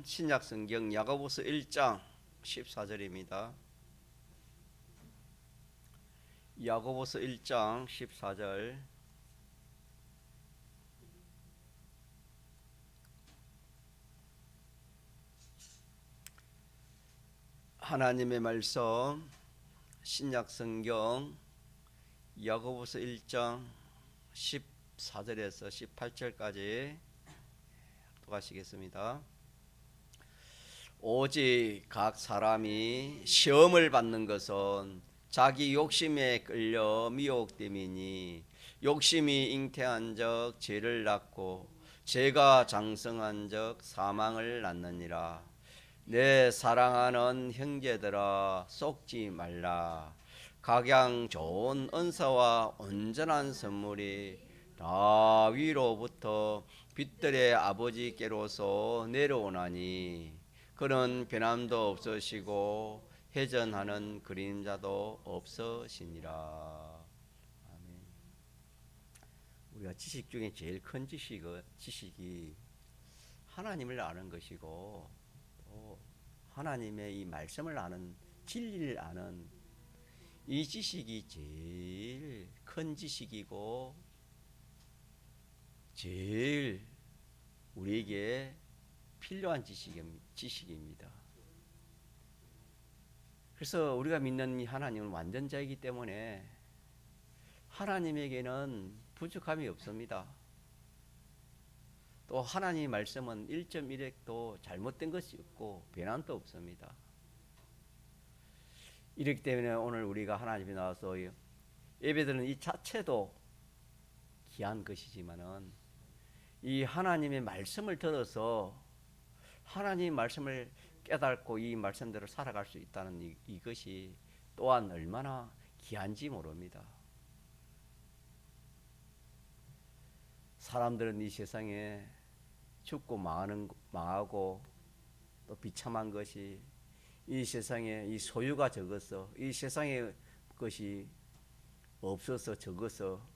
신약성경 야고보서 1장 14절입니다. 야고보서 1장 14절. 하나님의 말씀 신약성경 야고보서 1장 14절에서 18절까지 독하시겠습니다. 오직 각 사람이 시험을 받는 것은 자기 욕심에 끌려 미혹됨이니 욕심이 잉태한 적 죄를 낳고 죄가 장성한 적 사망을 낳느니라. 내 사랑하는 형제들아, 속지 말라. 각양 좋은 은사와 온전한 선물이 다 위로부터 빛들의 아버지께로서 내려오나니 그는 변함도 없으시고 회전하는 그림자도 없으시니라. 아멘. 우리가 지식 중에 제일 큰 지식이 하나님을 아는 것이고 또 하나님의 이 말씀을 아는, 진리를 아는 이 지식이 제일 큰 지식이고 제일 우리에게 필요한 지식입니다. 그래서 우리가 믿는 이 하나님은 완전자이기 때문에 하나님에게는 부족함이 없습니다. 또 하나님의 말씀은 1.1핵도 잘못된 것이 없고 변함도 없습니다. 이렇기 때문에 오늘 우리가 하나님이 나와서 예배드리는 이 자체도 귀한 것이지만은 이 하나님의 말씀을 들어서 하나님의 말씀을 깨닫고 이 말씀대로 살아갈 수 있다는 이것이 또한 얼마나 귀한지 모릅니다. 사람들은 이 세상에 죽고 망하고 또 비참한 것이 이 세상에 이 소유가 적어서 이 세상에 것이 없어서 적어서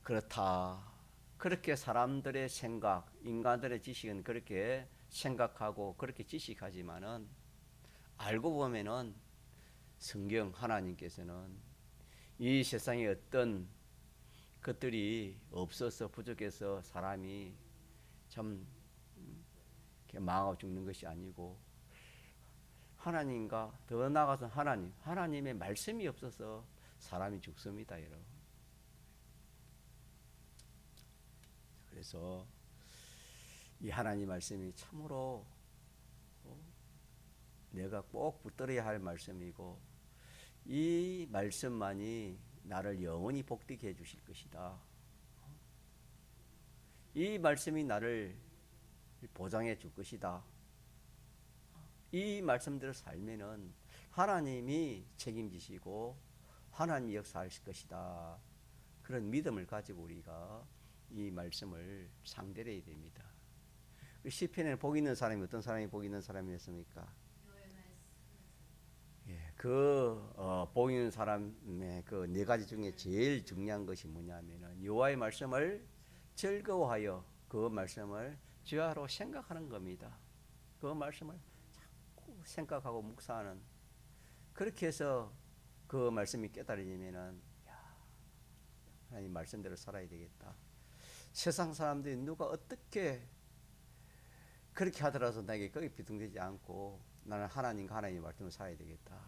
그렇다. 그렇게 사람들의 생각, 인간들의 지식은 그렇게 생각하고 그렇게 지식하지만은 알고 보면은 성경 하나님께서는 이 세상에 어떤 것들이 없어서 부족해서 사람이 참 망하고 죽는 것이 아니고 하나님과 더 나아가서 하나님의 말씀이 없어서 사람이 죽습니다, 여러분. 그래서 이 하나님 말씀이 참으로 내가 꼭 붙들어야 할 말씀이고 이 말씀만이 나를 영원히 복되게 해주실 것이다. 이 말씀이 나를 보장해 줄 것이다. 이 말씀대로 살면은 하나님이 책임지시고 하나님이 역사하실 것이다. 그런 믿음을 가지고 우리가 이 말씀을 상대해야 됩니다. 시편에 복 있는 사람이 어떤 사람이 복 있는 사람이었습니까? 복 있는 사람의 그 네 가지 중에 제일 중요한 것이 뭐냐면은 여호와의 말씀을 즐거워하여 그 말씀을 주야로 생각하는 겁니다. 그 말씀을 자꾸 생각하고 묵상하는, 그렇게 해서 그 말씀이 깨달아지면은 하나님 말씀대로 살아야 되겠다. 세상 사람들이 누가 어떻게 그렇게 하더라도 나에게 거기 비등되지 않고 나는 하나님과 하나님의 말씀을 살아야 되겠다.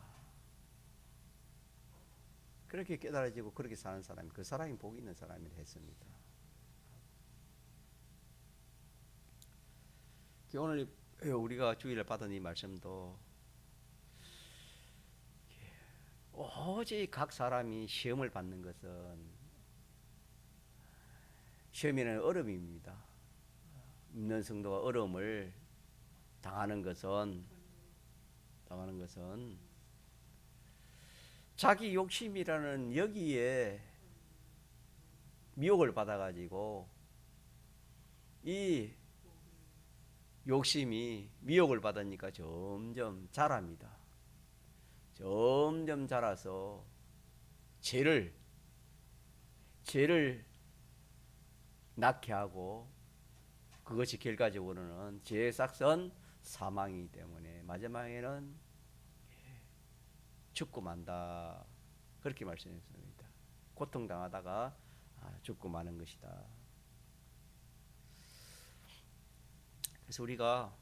그렇게 깨달아지고 그렇게 사는 사람이 그 사람이 복 있는 사람이라 했습니다. 오늘 우리가 주일에 받은 이 말씀도 오직 각 사람이 시험을 받는 것은 시험에는 어려움입니다. 믿는 성도가 어려움을 당하는 것은 자기 욕심이라는 여기에 미혹을 받아가지고 이 욕심이 미혹을 받으니까 점점 자랍니다. 점점 자라서 죄를 낳게 하고 그것이 결과적으로는 죄의 싹선 사망이기 때문에 마지막에는 죽고 만다. 그렇게 말씀했습니다. 고통당하다가 죽고 마는 것이다. 그래서 우리가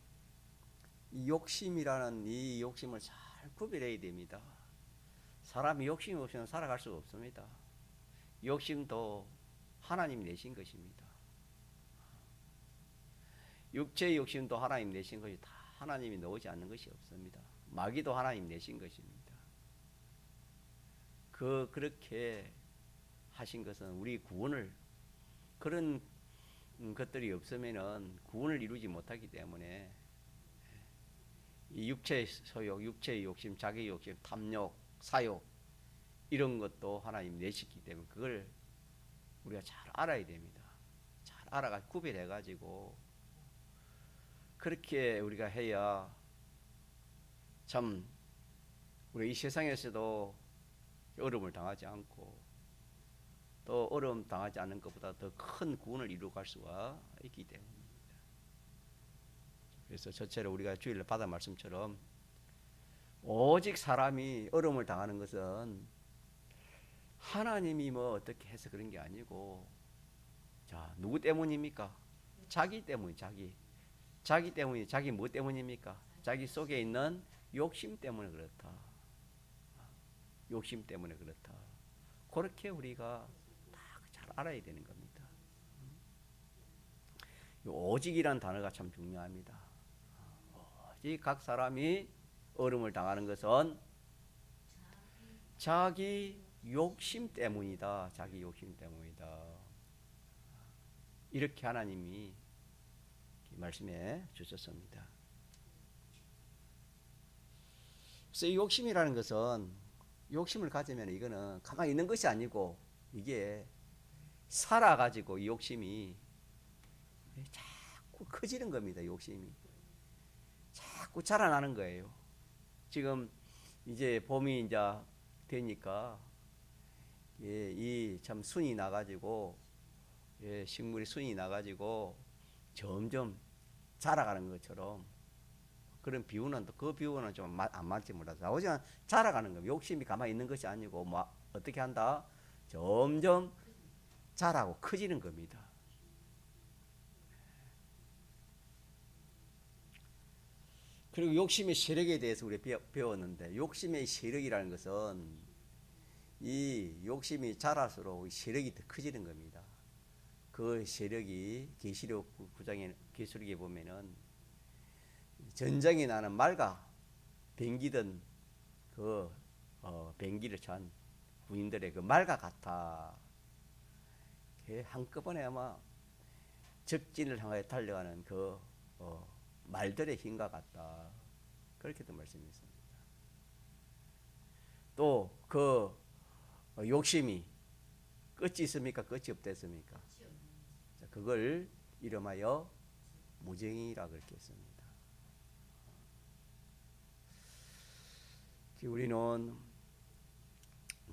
이 욕심이라는 이 욕심을 잘 구별해야 됩니다. 사람이 욕심이 없이는 살아갈 수가 없습니다. 욕심도 하나님 내신 것입니다. 육체의 욕심도 하나님 내신 것이 다 하나님이 넣지 않는 것이 없습니다. 마귀도 하나님 내신 것입니다. 그렇게 하신 것은 우리 구원을, 그런 것들이 없으면은 구원을 이루지 못하기 때문에 이 육체의 소욕, 육체의 욕심, 자기 욕심, 탐욕, 사욕 이런 것도 하나님 내시기 때문에 그걸 우리가 잘 알아야 됩니다. 잘 알아가 구별해 가지고 그렇게 우리가 해야 참 우리 이 세상에서도 어려움을 당하지 않고 또 어려움 당하지 않는 것보다 더 큰 구원을 이루어갈 수가 있기 때문입니다. 그래서 저처럼 우리가 주일날 받은 말씀처럼 오직 사람이 어려움을 당하는 것은 하나님이 뭐 어떻게 해서 그런 게 아니고, 자, 누구 때문입니까? 자기 때문이, 자기 때문이, 자기 뭐 때문입니까? 자기 속에 있는 욕심 때문에 그렇다. 욕심 때문에 그렇다. 그렇게 우리가 딱 잘 알아야 되는 겁니다. 오직이란 단어가 참 중요합니다. 오직 각 사람이 어려움을 당하는 것은 자기 욕심 때문이다. 자기 욕심 때문이다. 이렇게 하나님이 말씀해 주셨습니다. 그래서 이 욕심이라는 것은, 욕심을 가지면 이거는 가만히 있는 것이 아니고 이게 살아가지고 이 욕심이 자꾸 커지는 겁니다. 욕심이 자꾸 자라나는 거예요. 지금 이제 봄이 이제 되니까 이 참 순이 나가지고 식물이 순이 나가지고 점점 자라가는 것처럼, 그런 비유는 그 비유는 좀 안 맞지 몰라서 하지만 자라가는 겁니다. 욕심이 가만히 있는 것이 아니고 뭐 어떻게 한다? 점점 자라고 커지는 겁니다. 그리고 욕심의 세력에 대해서 우리 배웠는데, 욕심의 세력이라는 것은 이 욕심이 자랄수록 세력이 더 커지는 겁니다. 그 세력이 계시록 9장의 계시록에 보면은 전쟁이 나는 말과 뱅기던 그 뱅기를 찬 군인들의 그 말과 같아. 한꺼번에 아마 적진을 향하여 달려가는 그 말들의 힘과 같다. 그렇게도 말씀했습니다. 또 그 욕심이 끝이 있습니까? 끝이 없댔습니까? 그걸 이름하여 무정이라 그렇게 했습니다. 우리는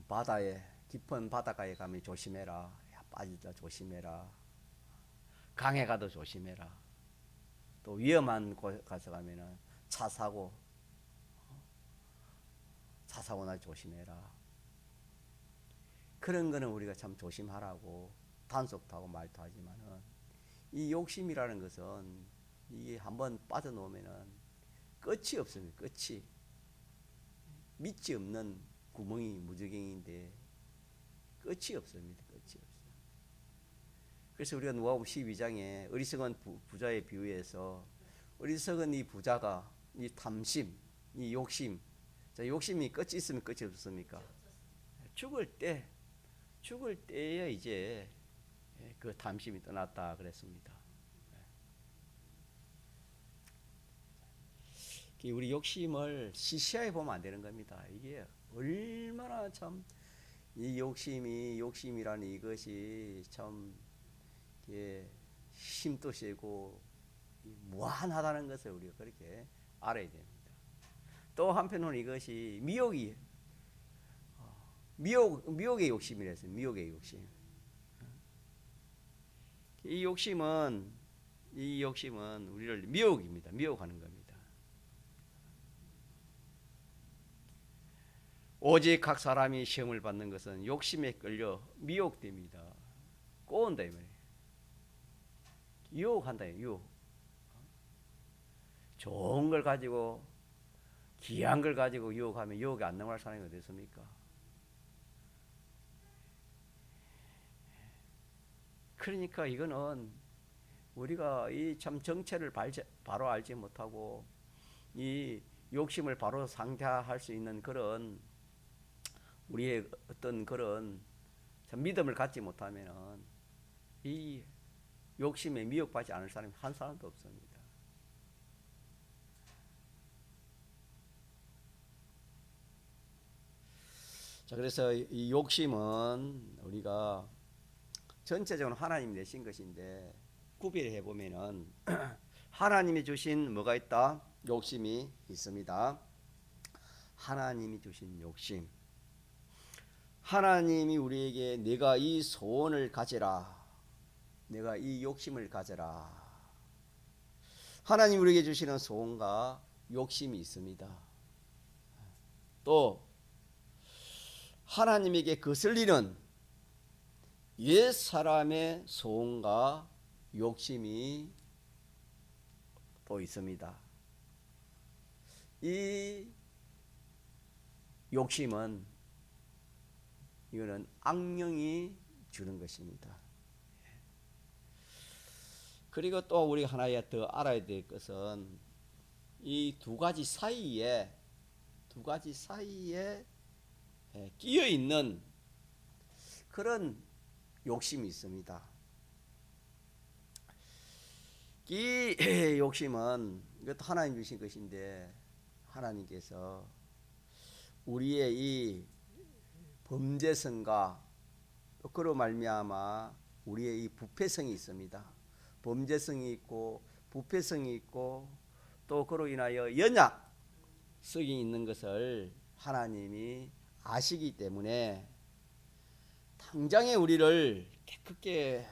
바다에, 깊은 바닷가에 가면 조심해라. 빠지다 조심해라. 강에 가도 조심해라. 또 위험한 곳 가서 가면은 차 사고 날 조심해라. 그런 거는 우리가 참 조심하라고 단속도 하고 말도 하지만은, 이 욕심이라는 것은 이게 한번 빠져놓으면은 끝이 없습니다. 끝이. 밑이 없는 구멍이 무저갱인데 끝이 없습니다. 끝이 없어요. 그래서 우리가 누가복음 12장에 어리석은 부자의 비유에서 어리석은 이 부자가 이 탐심, 이 욕심, 자, 욕심이 끝이 있으면 끝이 없습니까? 죽을 때에 이제 그 탐심이 떠났다 그랬습니다. 우리 욕심을 시시하게 보면 안 되는 겁니다. 이게 얼마나 참 이 욕심이라는 이것이 참 힘도 세고 무한하다는 것을 우리가 그렇게 알아야 됩니다. 또 한편으로는 이것이 미혹의 욕심이랬어요. 미혹의 욕심. 이 욕심은 우리를 미혹입니다. 미혹하는 겁니다. 오직 각 사람이 시험을 받는 것은 욕심에 끌려 미혹됩니다. 꼬운다 이 말이에요. 유혹한다. 유혹. 좋은 걸 가지고 귀한 걸 가지고 유혹하면 유혹이 안 넘어갈 사람이 어디 있습니까? 그러니까 이거는 우리가 이 참 정체를 바로 알지 못하고 이 욕심을 바로 상대할 수 있는 그런 우리의 어떤 그런 참 믿음을 갖지 못하면은 이 욕심에 미혹받지 않을 사람이 한 사람도 없습니다. 자, 그래서 이 욕심은 우리가 전체적으로 하나님이 내신 것인데 구별해 보면은 하나님이 주신 뭐가 있다? 욕심이 있습니다. 하나님이 주신 욕심. 하나님이 우리에게 내가 이 소원을 가져라. 내가 이 욕심을 가져라. 하나님 우리에게 주시는 소원과 욕심이 있습니다. 또 하나님에게 거슬리는 옛 사람의 소원과 욕심이 또 있습니다. 이 욕심은 이거는 악령이 주는 것입니다. 그리고 또 우리 하나에 더 알아야 될 것은 이 두 가지 사이에 끼어 있는 그런 욕심이 있습니다. 이 욕심은 이것도 하나님 주신 것인데 하나님께서 우리의 이 범죄성과 또 그로 말미암아 우리의 이 부패성이 있습니다. 범죄성이 있고 부패성이 있고 또 그로 인하여 연약성이 있는 것을 하나님이 아시기 때문에 당장에 우리를 깨끗게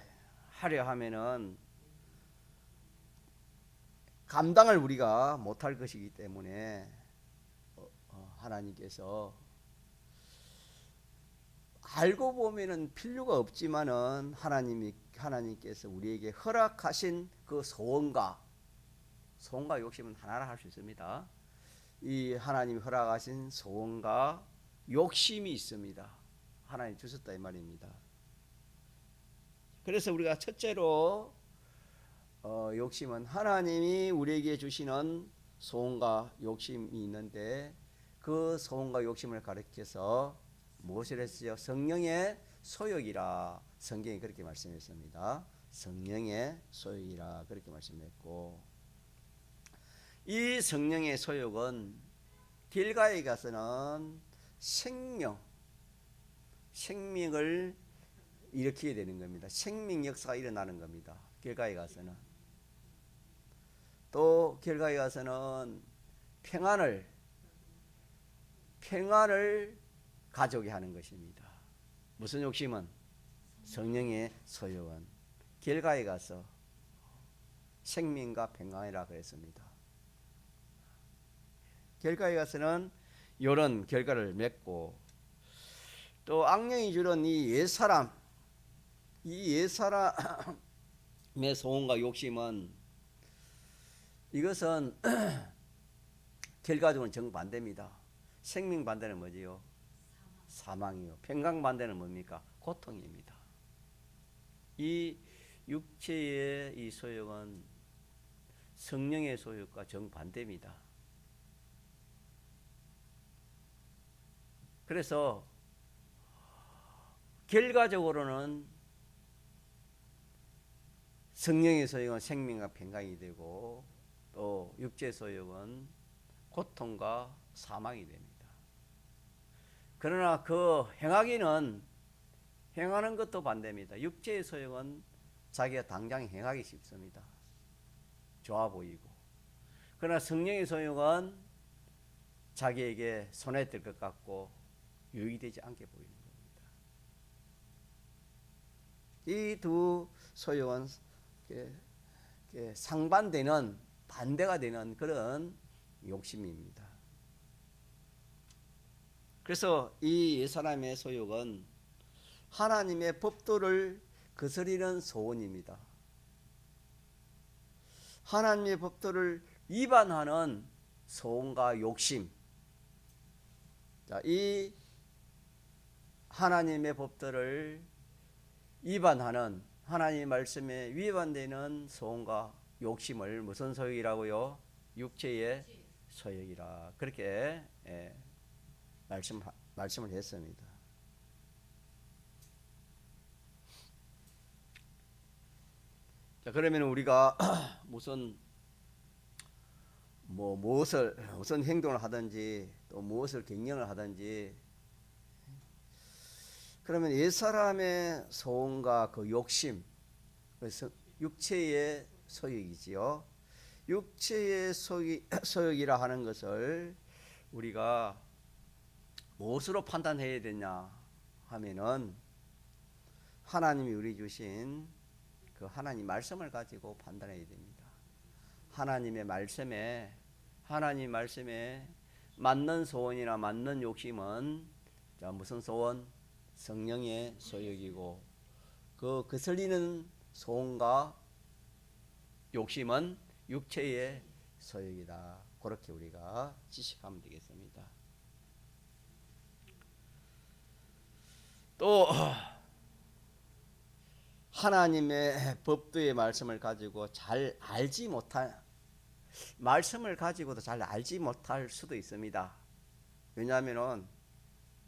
하려 하면은 감당을 우리가 못할 것이기 때문에 하나님께서 알고 보면은 필요가 없지만은 하나님께서 우리에게 허락하신 그 소원과 욕심은 하나라 할 수 있습니다. 이 하나님이 허락하신 소원과 욕심이 있습니다. 하나님 주셨다 이 말입니다. 그래서 우리가 첫째로 욕심은 하나님이 우리에게 주시는 소원과 욕심이 있는데 그 소원과 욕심을 가리켜서 무엇을 했어요? 성령의 소욕이라 성경이 그렇게 말씀했습니다. 성령의 소욕이라 그렇게 말씀했고 이 성령의 소욕은 길가에 가서는 생명을 일으키게 되는 겁니다. 생명 역사가 일어나는 겁니다. 길가에 가서는 또 길가에 가서는 평안을 가져오게 하는 것입니다. 무슨 욕심은? 성령의 소욕은 길가에 가서 생명과 평안이라 그랬습니다. 길가에 가서는 이런 결과를 맺고 또 악령이 주는 이 옛사람의 소원과 욕심은 이것은 결과적으로는 정반대입니다. 생명 반대는 뭐지요? 사망이요. 평강 반대는 뭡니까? 고통입니다. 이 육체의 이 소욕은 성령의 소욕과 정반대입니다. 그래서 결과적으로는 성령의 소욕은 생명과 평강이 되고 또 육체의 소욕은 고통과 사망이 됩니다. 그러나 그 행하는 것도 반대입니다. 육체의 소욕은 자기가 당장 행하기 쉽습니다. 좋아 보이고. 그러나 성령의 소욕은 자기에게 손에 들 것 같고 유익이 되지 않게 보이는 겁니다. 이 두 소욕은 상반되는 반대가 되는 그런 욕심입니다. 그래서 이 옛사람의 소욕은 하나님의 법도를 거스리는 소원입니다. 하나님의 법도를 위반하는 소원과 욕심. 자, 이 하나님의 법도를 위반하는 하나님의 말씀에 위반되는 소원과 욕심을 무슨 소욕이라고요? 육체의 소욕이라. 그렇게 말씀을 했습니다. 자, 그러면 우리가 무슨 행동을 하든지 또 무엇을 경영을 하든지, 그러면 옛사람의 소원과 그 욕심, 그래서 육체의 소욕이지요. 육체의 소욕이라 하는 것을 우리가 무엇으로 판단해야 되냐 하면은 하나님이 우리 주신 그 하나님 말씀을 가지고 판단해야 됩니다. 하나님 말씀에 맞는 소원이나 맞는 욕심은 자, 무슨 소원? 성령의 소욕이고, 그 거슬리는 소원과 욕심은 육체의 소욕이다. 그렇게 우리가 지식하면 되겠습니다. 또 하나님의 법도의 말씀을 가지고 잘 알지 못할, 말씀을 가지고도 잘 알지 못할 수도 있습니다. 왜냐하면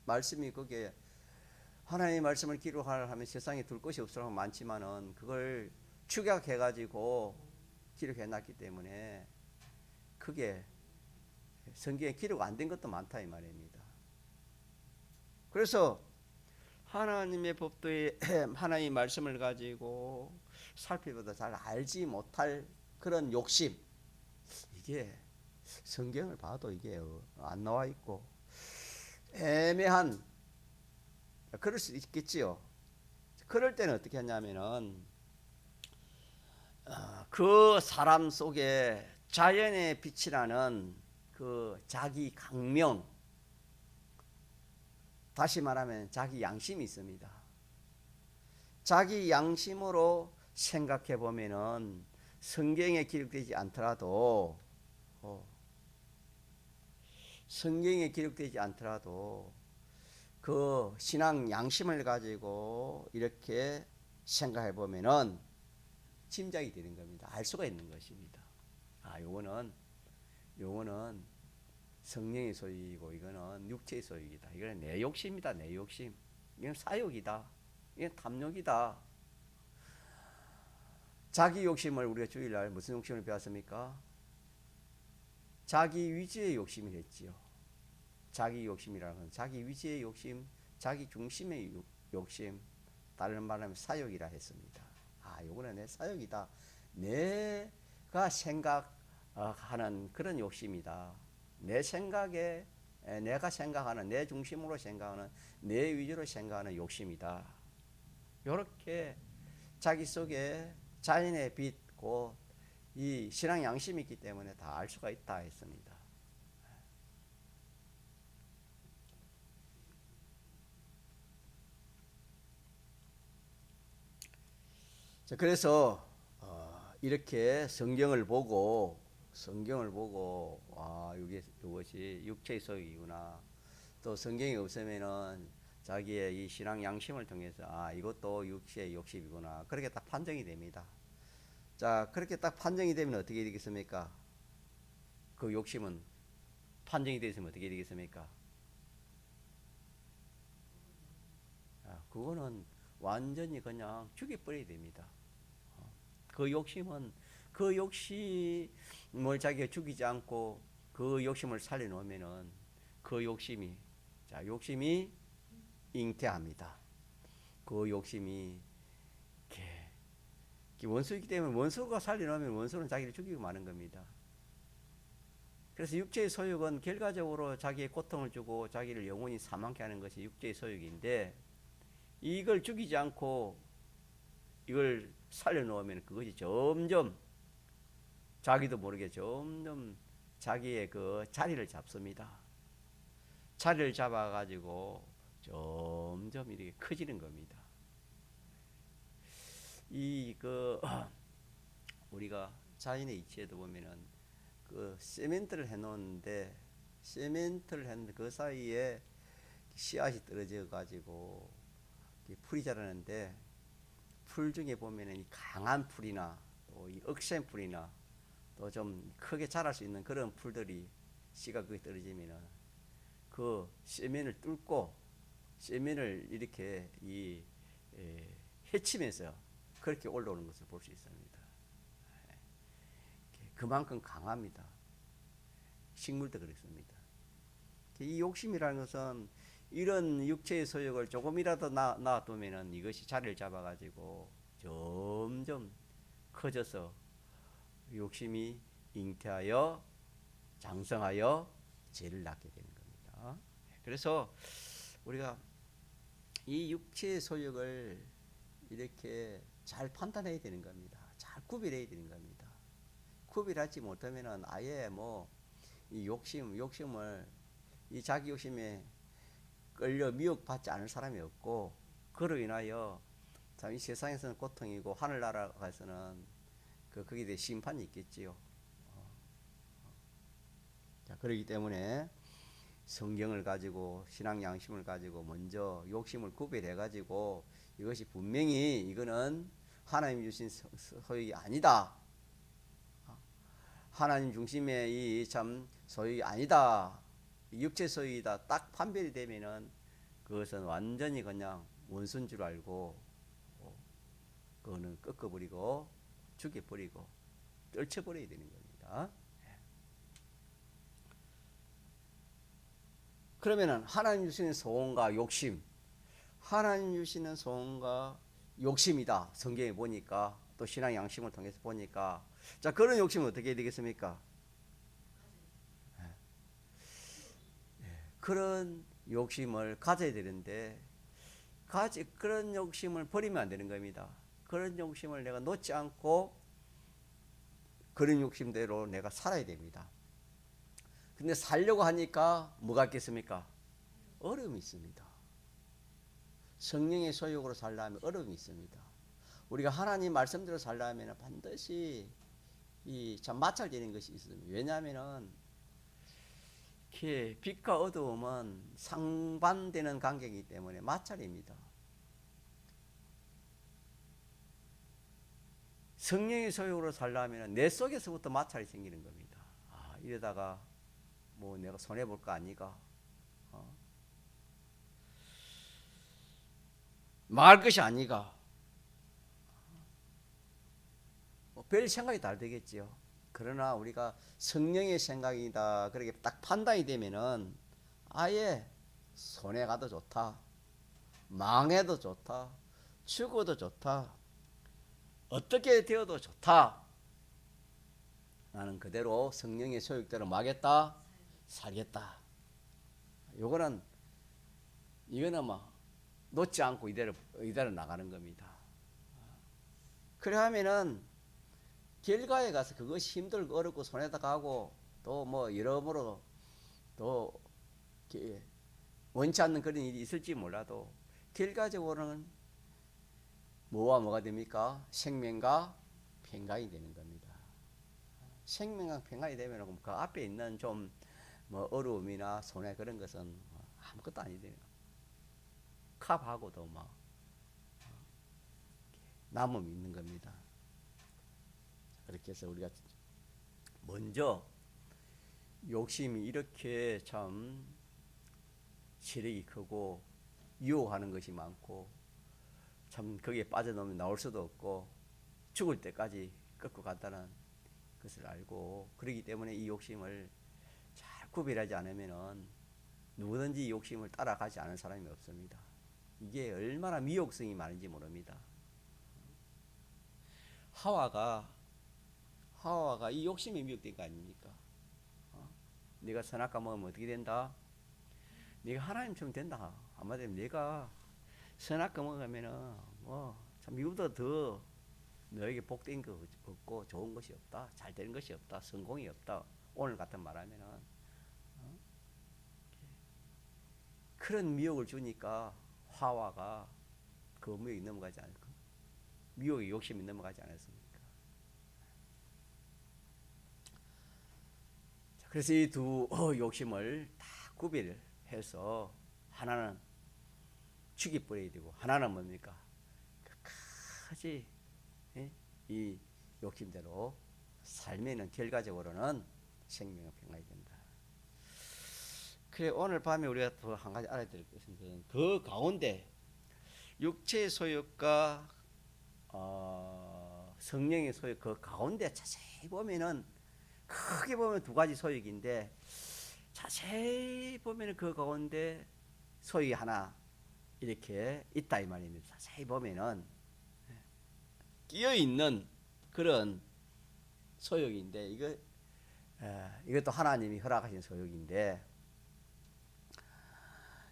말씀이 거기에 하나님의 말씀을 기록하려 하면 세상에 둘 것이 없으라고 많지만은 그걸 축약해 가지고 기록해 놨기 때문에 크게 성경에 기록 안 된 것도 많다 이 말입니다. 그래서 하나님의 법도에 하나님의 말씀을 가지고 살피보다 잘 알지 못할 그런 욕심, 이게 성경을 봐도 이게 안 나와 있고 애매한, 그럴 수 있겠지요. 그럴 때는 어떻게 하냐면은 그 사람 속에 자연의 빛이라는 그 자기 강명, 다시 말하면 자기 양심이 있습니다. 자기 양심으로 생각해 보면은 성경에 기록되지 않더라도 그 신앙 양심을 가지고 이렇게 생각해 보면은 짐작이 되는 겁니다. 알 수가 있는 것입니다. 아, 요거는 성령의 소유이고 이거는 육체의 소유이다. 이거는 내 욕심이다. 내 욕심. 이건 사욕이다. 이건 탐욕이다. 자기 욕심을 우리가 주일날 무슨 욕심을 배웠습니까? 자기 위주의 욕심을 했지요. 자기 욕심이라는 건 자기 위주의 욕심, 자기 중심의 욕심, 다른 말로 하면 사욕이라 했습니다. 아, 요거는 내 사욕이다. 내가 생각하는 그런 욕심이다. 내 생각에 내가 생각하는, 내 중심으로 생각하는, 내 위주로 생각하는 욕심이다. 이렇게 자기 속에 자연의 빛, 곧 이 신앙 양심이 있기 때문에 다 알 수가 있다 했습니다. 자, 그래서 이렇게 성경을 보고 이것이 육체의 소욕이구나. 또 성경이 없으면은 자기의 이 신앙 양심을 통해서 이것도 육체의 욕심이구나. 그렇게 딱 판정이 됩니다. 자, 그렇게 딱 판정이 되면 어떻게 되겠습니까? 그 욕심은 판정이 되었으면 어떻게 되겠습니까? 그거는 완전히 그냥 죽여버려야 됩니다. 그 욕심을 자기가 죽이지 않고 그 욕심을 살려놓으면은 그 욕심이 잉태합니다. 그 욕심이 원수이기 때문에 원수가 살려놓으면 원수는 자기를 죽이고 마는 겁니다. 그래서 육체의 소욕은 결과적으로 자기의 고통을 주고 자기를 영원히 사망케 하는 것이 육체의 소욕인데, 이걸 죽이지 않고 이걸 살려놓으면 그것이 점점 자기도 모르게 점점 자기의 그 자리를 잡습니다. 자리를 잡아가지고 점점 이렇게 커지는 겁니다. 우리가 자연의 이치에도 보면은 그 세멘트를 해놓는데 세멘트를 했는데 그 사이에 씨앗이 떨어져 가지고 풀이 자라는데 풀 중에 보면은 이 강한 풀이나 또 이 억센 풀이나 또 좀 크게 자랄 수 있는 그런 풀들이 씨가 거기 떨어지면은 그 세면을 뚫고 세면을 이렇게 헤치면서 그렇게 올라오는 것을 볼 수 있습니다. 그만큼 강합니다. 식물도 그렇습니다. 이 욕심이라는 것은 이런 육체의 소욕을 조금이라도 놔두면은 이것이 자리를 잡아가지고 점점 커져서 욕심이 잉태하여 장성하여 죄를 낳게 되는 겁니다. 그래서 우리가 이 육체의 소욕을 이렇게 잘 판단해야 되는 겁니다. 잘 구별해야 되는 겁니다. 구별하지 못하면은 아예 이 욕심을 이 자기 욕심에 끌려 미혹받지 않을 사람이 없고 그로 인하여 참 이 세상에서는 고통이고 하늘나라에서는 거기에 대해 심판이 있겠지요. 자, 그렇기 때문에 성경을 가지고 신앙 양심을 가지고 먼저 욕심을 구별해 가지고 이것이 분명히 이거는 하나님 주신 소욕이 아니다. 하나님 중심의 이 참 소욕이 아니다. 육체 소욕이다. 딱 판별이 되면은 그것은 완전히 그냥 원수인 줄 알고 그거는 꺾어버리고 죽여버리고 떨쳐버려야 되는 겁니다. 그러면은 하나님 주시는 소원과 욕심, 하나님 주시는 소원과 욕심이다. 성경에 보니까 또 신앙 양심을 통해서 보니까 자 그런 욕심은 어떻게 되겠습니까? 그런 욕심을 가져야 되는데 그런 욕심을 버리면 안 되는 겁니다. 그런 욕심을 내가 놓지 않고 그런 욕심대로 내가 살아야 됩니다. 근데 살려고 하니까 뭐가 있겠습니까? 어려움이 있습니다. 성령의 소욕으로 살려면 어려움이 있습니다. 우리가 하나님 말씀대로 살려면 반드시 참 마찰되는 것이 있습니다. 왜냐하면은 빛과 어두움은 상반되는 관계이기 때문에 마찰입니다. 성령의 소욕으로 살려면 내 속에서부터 마찰이 생기는 겁니다. 이러다가 내가 손해볼 거 아니가? 망할 것이 아니가? 별 생각이 다 되겠지요. 그러나 우리가 성령의 생각이다 그렇게 딱 판단이 되면은 아예 손해가도 좋다, 망해도 좋다, 죽어도 좋다, 어떻게 되어도 좋다. 나는 그대로 성령의 소욕대로 마겠다, 살겠다. 이거는 놓지 않고 이대로 나가는 겁니다. 그래 하면은 결과에 가서 그것이 힘들고 어렵고 손해다 가고 또 여러모로 또 원치 않는 그런 일이 있을지 몰라도 결과적으로는 뭐가 됩니까? 생명과 평강이 되는 겁니다. 생명과 평강이 되면 그 앞에 있는 좀 어려움이나 손해 그런 것은 아무것도 아니돼요. 컵하고도 남음이 있는 겁니다. 그렇게 해서 우리가 먼저 욕심이 이렇게 참 세력이 크고 유혹하는 것이 많고 참 거기에 빠져놓으면 나올 수도 없고 죽을 때까지 끌고 간다는 것을 알고 그렇기 때문에 이 욕심을 잘 구별하지 않으면은 누구든지 이 욕심을 따라가지 않은 사람이 없습니다. 이게 얼마나 미혹성이 많은지 모릅니다. 하와가 이 욕심에 미혹된 거 아닙니까? 네가 선악과 먹으면 어떻게 된다? 네가 하나님처럼 된다. 한마디로 네가 선악과 먹으면은 참 이보다 더 너에게 복된 거 없고 좋은 것이 없다. 잘 되는 것이 없다. 성공이 없다. 오늘 같은 말하면은 그런 미혹을 주니까 하와가 그 미혹이 넘어가지 않을까? 미혹의 욕심이 넘어가지 않았습니까? 그래서 이 두 욕심을 다 구별해서 하나는 죽이버려야 되고 하나는 뭡니까? 끝까지 이 욕심대로 살면은 결과적으로는 생명을 평안이 된다. 그래 오늘 밤에 우리가 또 한 가지 알아야 될 것은 그 가운데 육체의 소욕과 성령의 소욕 그 가운데 자세히 보면은 크게 보면 두 가지 소욕인데 자세히 보면은 그 가운데 소욕이 하나 이렇게 있다 이 말입니다. 자세히 보면은 끼어 있는 그런 소욕인데 이것도 하나님이 허락하신 소욕인데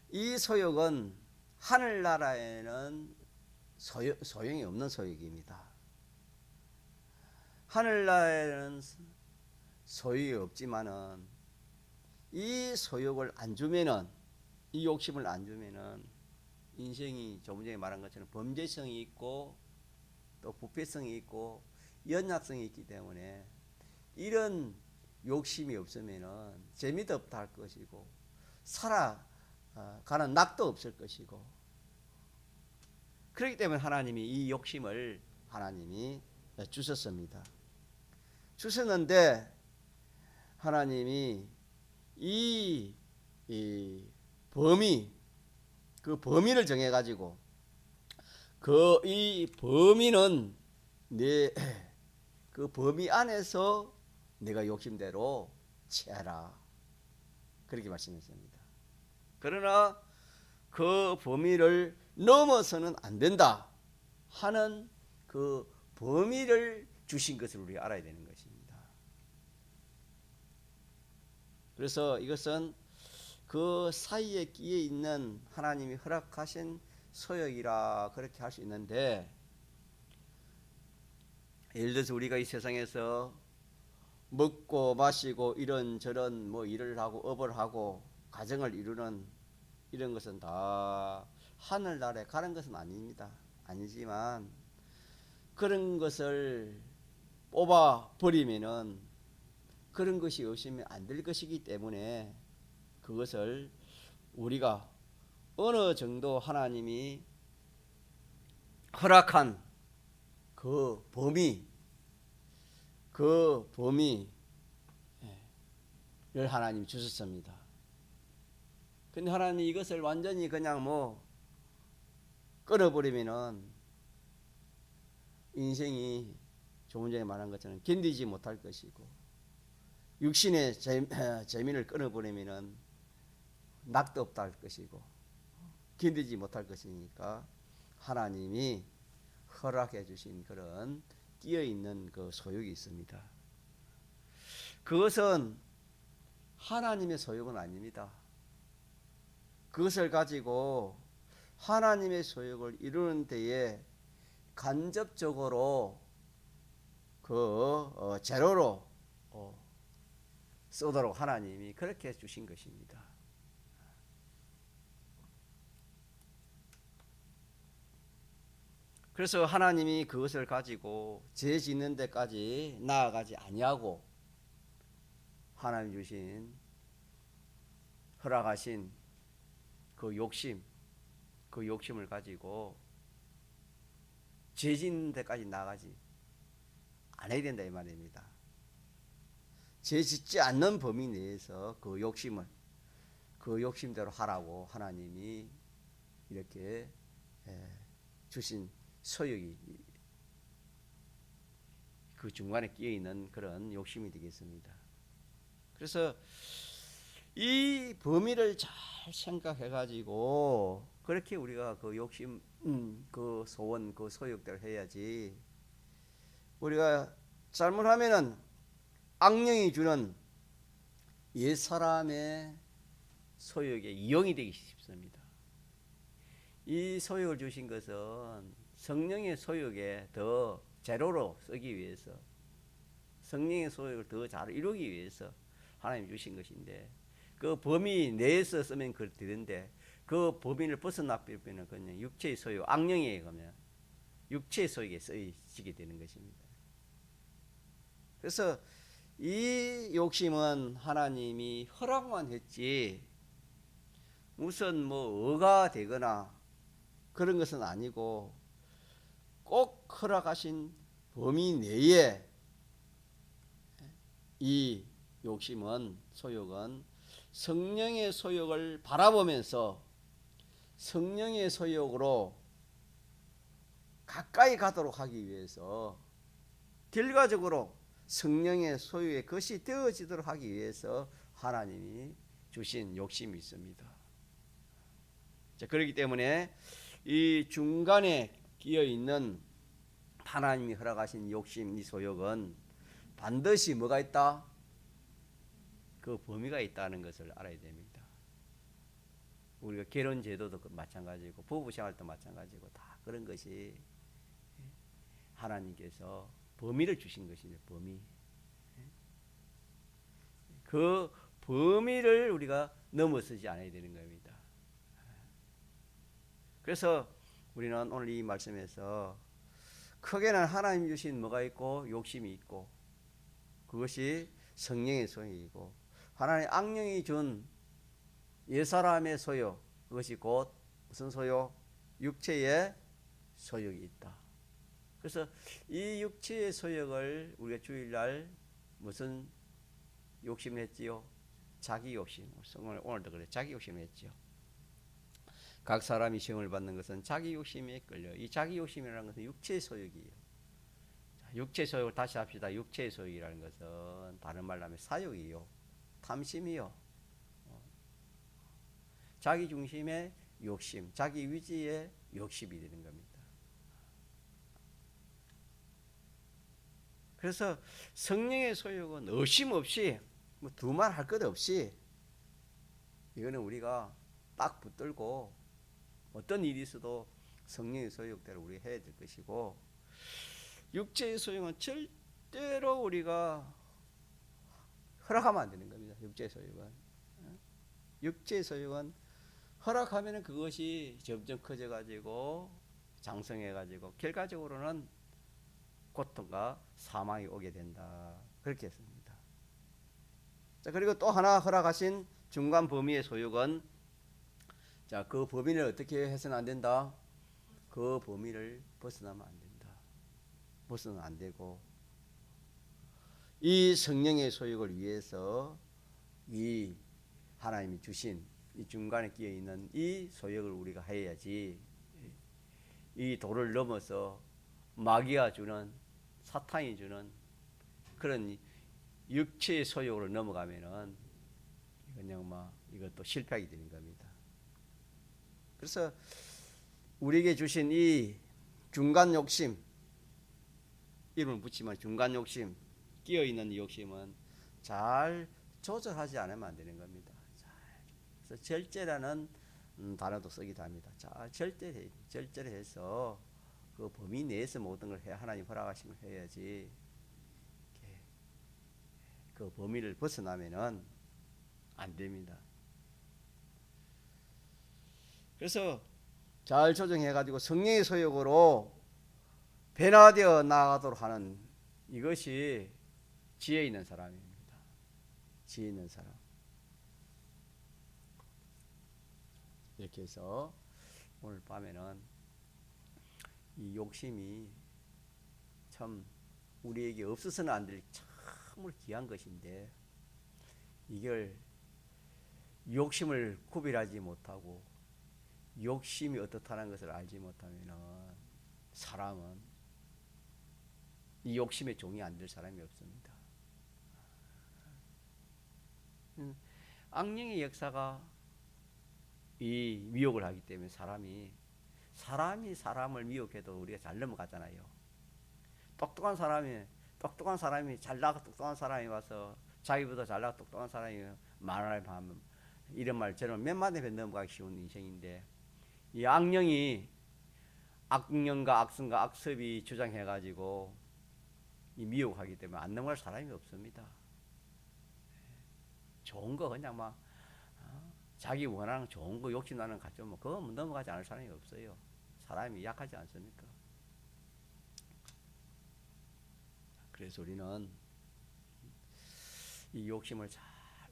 이 소욕은 하늘나라에는 소용이 없는 소욕입니다. 하늘나라에는 소욕이 없지만은 이 소욕을 안 주면은 이 욕심을 안 주면은 인생이 조금 전에 말한 것처럼 범죄성이 있고 또 부패성이 있고 연약성이 있기 때문에 이런 욕심이 없으면은 재미도 없다 할 것이고 살아가는 낙도 없을 것이고 그렇기 때문에 하나님이 이 욕심을 하나님이 주셨습니다. 주셨는데 하나님이 이 그 범위를 정해가지고 이 범위는 그 범위 안에서 내가 욕심대로 취하라 그렇게 말씀했습니다. 그러나 그 범위를 넘어서는 안 된다 하는 그 범위를 주신 것을 우리가 알아야 되는 것입니다. 그래서 이것은 그 사이에 끼어 있는 하나님이 허락하신 소욕이라 그렇게 할 수 있는데 예를 들어서 우리가 이 세상에서 먹고 마시고 이런저런 뭐 일을 하고 업을 하고 가정을 이루는 이런 것은 다 하늘나라에 가는 것은 아닙니다. 아니지만 그런 것을 뽑아 버리면은 그런 것이 없으면 안 될 것이기 때문에 그것을 우리가 어느 정도 하나님이 허락한 그 범위를 하나님이 주셨습니다. 근데 하나님이 이것을 완전히 그냥 뭐 끊어버리면은 인생이 조금 전에 말한 것처럼 견디지 못할 것이고 육신의 재민을 끊어버리면은 낙도 없다 할 것이고 견디지 못할 것이니까 하나님이 허락해 주신 그런 끼어 있는 그 소욕이 있습니다. 그것은 하나님의 소욕은 아닙니다. 그것을 가지고 하나님의 소욕을 이루는 데에 간접적으로 재료로 쓰도록 하나님이 그렇게 해주신 것입니다. 그래서 하나님이 그것을 가지고 죄 짓는 데까지 나아가지 아니하고 하나님 주신 허락하신 그 욕심을 가지고 죄 짓는 데까지 나아가지 않아야 된다 이 말입니다. 죄 짓지 않는 범위 내에서 그 욕심대로 하라고 하나님이 이렇게 주신 소욕이 그 중간에 끼어 있는 그런 욕심이 되겠습니다. 그래서 이 범위를 잘 생각해 가지고 그렇게 우리가 그 욕심, 그 소원, 그 소욕대로 해야지. 우리가 잘못하면은 악령이 주는 옛사람의 소욕에 이용이 되기 쉽습니다. 이 소욕을 주신 것은 성령의 소욕에 더 재료로 쓰기 위해서 성령의 소욕을 더 잘 이루기 위해서 하나님 주신 것인데 그 범위 내에서 쓰면 그렇게 되는데 그 법인을 벗어나 버리면 그냥 육체의 소유, 악령에 가면 육체의 소유에 쓰이게 되는 것입니다. 그래서 이 욕심은 하나님이 허락만 했지 무슨 뭐 의가 되거나 그런 것은 아니고 꼭 허락하신 범위 내에 이 욕심은 소욕은 성령의 소욕을 바라보면서 성령의 소욕으로 가까이 가도록 하기 위해서 결과적으로 성령의 소유의 것이 되어지도록 하기 위해서 하나님이 주신 욕심이 있습니다. 자, 그렇기 때문에 이 중간에 끼어 있는 하나님이 허락하신 욕심, 이 소욕은 반드시 뭐가 있다? 그 범위가 있다는 것을 알아야 됩니다. 우리가 결혼 제도도 마찬가지고 부부 생활도 마찬가지고 다 그런 것이 하나님께서 범위를 주신 것이죠. 범위. 그 범위를 우리가 넘어서지 않아야 되는 겁니다. 그래서 우리는 오늘 이 말씀에서 크게는 하나님 주신 뭐가 있고 욕심이 있고 그것이 성령의 소욕이고 하나님 악령이 준 옛사람의 소욕 그것이 곧 무슨 소욕? 육체의 소욕이 있다. 그래서 이 육체의 소욕을 우리가 주일날 무슨 욕심을 했지요? 자기 욕심. 오늘도 그래. 자기 욕심을 했지요. 각 사람이 시험을 받는 것은 자기 욕심에 끌려. 이 자기 욕심이라는 것은 육체의 소욕이에요. 육체의 소욕을 다시 합시다. 육체의 소욕이라는 것은 다른 말로 하면 사욕이요. 탐심이요. 자기 중심의 욕심, 자기 위지의 욕심이 되는 겁니다. 그래서 성령의 소욕은 의심 없이 뭐 두말 할 것 없이 이거는 우리가 딱 붙들고 어떤 일이 있어도 성령의 소욕대로 우리 해야 될 것이고 육체의 소욕은 절대로 우리가 허락하면 안 되는 겁니다. 육체의 소욕은. 육체의 소욕은 허락하면 그것이 점점 커져가지고 장성해가지고 결과적으로는 고통과 사망이 오게 된다. 그렇게 했습니다. 자, 그리고 또 하나 허락하신 중간 범위의 소욕은 자, 그 범위를 어떻게 해서는 안 된다? 그 범위를 벗어나면 안 된다. 벗어나면 안 되고 이 성령의 소욕을 위해서 이 하나님이 주신 이 중간에 끼어 있는 이 소욕을 우리가 해야지 이 도를 넘어서 마귀가 주는 사탄이 주는 그런 육체의 소욕으로 넘어가면은 그냥 막 이것도 실패하게 되는 겁니다. 그래서 우리에게 주신 이 중간 욕심 이름을 붙이면 중간 욕심 끼어 있는 이 욕심은 잘 조절하지 않으면 안 되는 겁니다. 그래서 절제라는 단어도 쓰기도 합니다. 자, 절제를 해서 그 범위 내에서 모든 걸 해야 하나님 허락하신 걸 해야지. 그 범위를 벗어나면은 안 됩니다. 그래서 잘 조정해가지고 성령의 소욕으로 변화되어 나아가도록 하는 이것이 지혜 있는 사람입니다. 지혜 있는 사람. 이렇게 해서 오늘 밤에는 이 욕심이 참 우리에게 없어서는 안 될 참으로 귀한 것인데 이걸 욕심을 구별하지 못하고 욕심이 어떻다는 것을 알지 못하면 사람은 이 욕심의 종이 안 될 사람이 없습니다. 악령의 역사가 이 미혹을 하기 때문에 사람이 사람을 미혹해도 우리가 잘 넘어가잖아요. 똑똑한 사람이 잘나가 똑똑한 사람이 와서 자기보다 잘나가 똑똑한 사람이 말하면 이런 말 저런 몇 마디에 넘어가기 쉬운 인생인데 이 악령이 악령과 악성과 악습이 주장해가지고 이 미혹하기 때문에 안 넘어갈 사람이 없습니다. 좋은 거 그냥 막 자기 원하는 좋은 거 욕심나는 가져오면 그거 넘어가지 않을 사람이 없어요. 사람이 약하지 않습니까? 그래서 우리는 이 욕심을 잘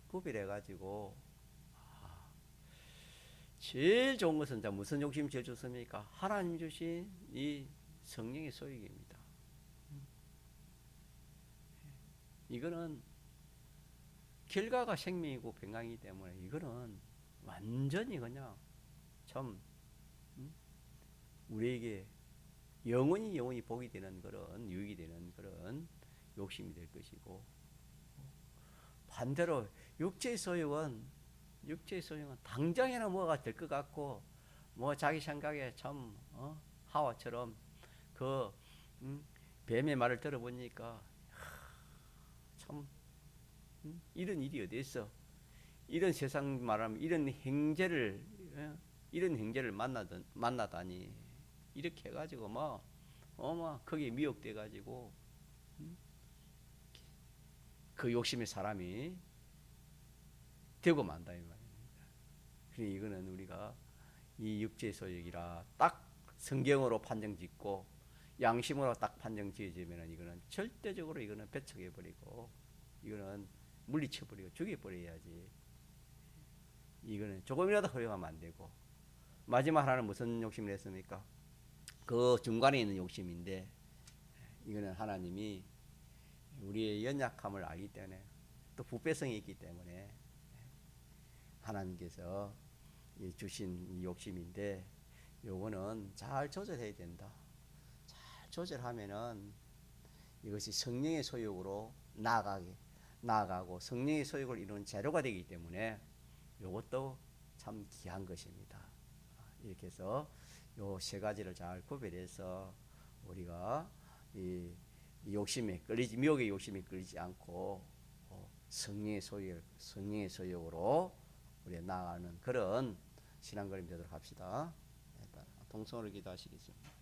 구별해 가지고 제일 좋은 것은 무슨 욕심이 제일 좋습니까? 하나님 주신 이 성령의 소유입니다. 이거는 결과가 생명이고 평강이기 때문에 이거는 완전히 그냥 참 우리에게 영원히 복이 되는 그런 유익이 되는 그런 욕심이 될 것이고, 반대로 육체의 소유는 당장에나 뭐가 될 것 같고 뭐 자기 생각에 참 하와처럼 그 뱀의 말을 들어보니까 참 이런 일이 어디 있어? 이런 세상 말하면 이런 행제를 만나다니 이렇게 해가지고 막 거기에 미혹돼 가지고 그 욕심의 사람이 되고 만다 이 말입니다. 그래 이거는 우리가 이 육체의 소욕이라 딱 성경으로 판정짓고 양심으로 딱 판정지어지면은 이거는 절대적으로 이거는 배척해 버리고 이거는 물리쳐 버리고 죽여 버려야지. 이거는 조금이라도 허용하면 안 되고, 마지막 하나는 무슨 욕심을 했습니까? 그 중간에 있는 욕심인데, 이거는 하나님이 우리의 연약함을 알기 때문에 또 부패성이 있기 때문에 하나님께서 주신 이 욕심인데, 요거는 잘 조절해야 된다. 잘 조절하면은 이것이 성령의 소욕으로 나아가고 성령의 소욕을 이루는 재료가 되기 때문에 이것도 참 귀한 것입니다. 이렇게 해서 요 세 가지를 잘 구별해서 우리가 이 미혹의 욕심에 끌리지 않고 성령의 소욕으로 우리 나아가는 그런 신앙걸음 되도록 합시다. 동성으로 기도하시겠습니다.